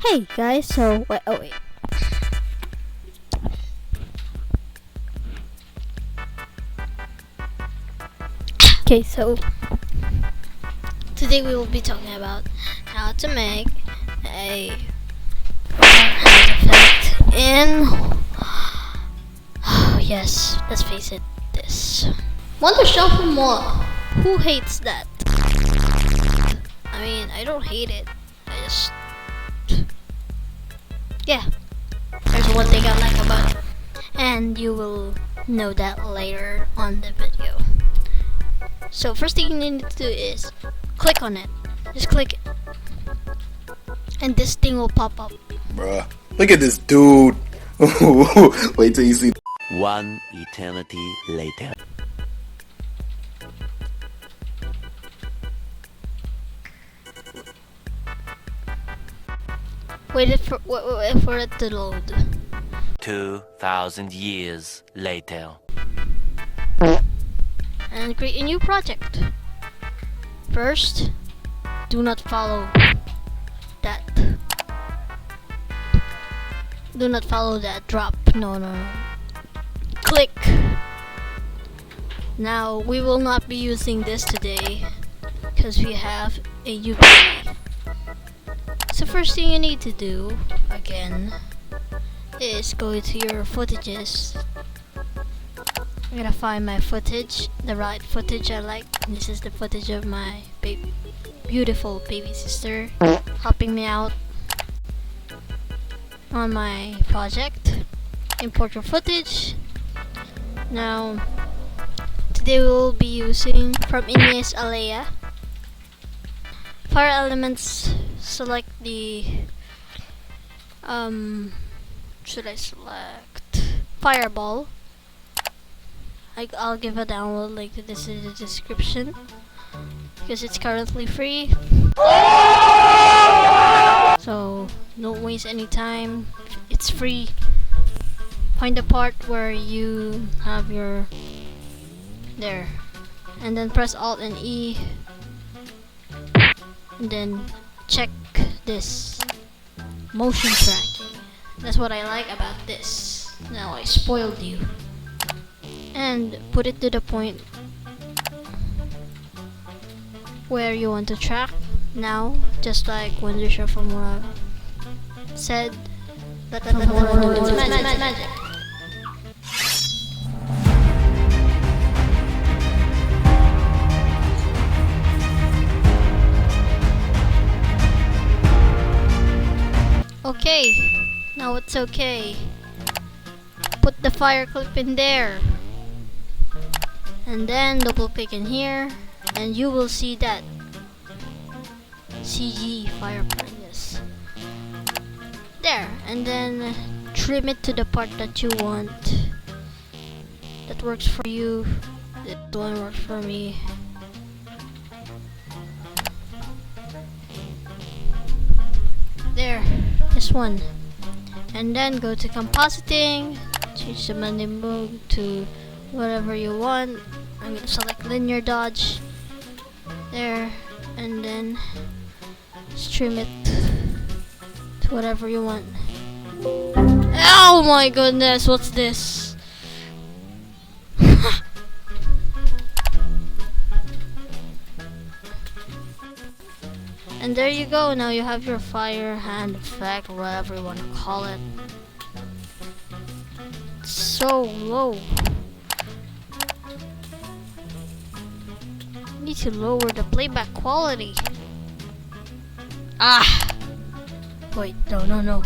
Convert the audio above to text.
Hey guys, so wait, oh wait. Okay, so today we will be talking about how to make a sound effect in oh yes, let's face it, this Wonder Shell Filmora. Who hates that? I mean, I don't hate it. I just yeah. There's one thing I like about it, and you will know that later on the video. So first thing you need to do is click on it. Just click it, and this thing will pop up. Bruh, look at this dude. Wait till you see. One eternity later. Wait for it to load. 2,000 years later. And create a new project. First, do not follow that. Do not follow that drop. No. Click. Now we will not be using this today because we have a UV. So first thing you need to do again is go to your footages. I'm gonna find my footage, the right footage I like. This is the footage of my beautiful baby sister helping me out on my project. Import your footage. Now, today we will be using from Ines Alea. Fire elements, select the should I select fireball? I'll give a download link to this in the description because it's currently free. So don't waste any time. It's free. Find the part where you have your there, and then press Alt and E, and then check this motion tracking. That's what I like about this. Now I spoiled you. And put it to the point where you want to track. Now, just like when the show from said, let Filmora do its magic. Okay, now it's okay. Put the fire clip in there. And then double click in here, and you will see that CG fire brightness there, and then trim it to the part that you want. That works for you. This one works for me. There, this one. And then go to compositing, change the blending mode to whatever you want. I'm gonna select linear dodge there, and then stream it to whatever you want. Oh my goodness, what's this? And there you go, now you have your fire hand effect, or whatever you want to call it. So low. Need to lower the playback quality. Ah! Wait, no.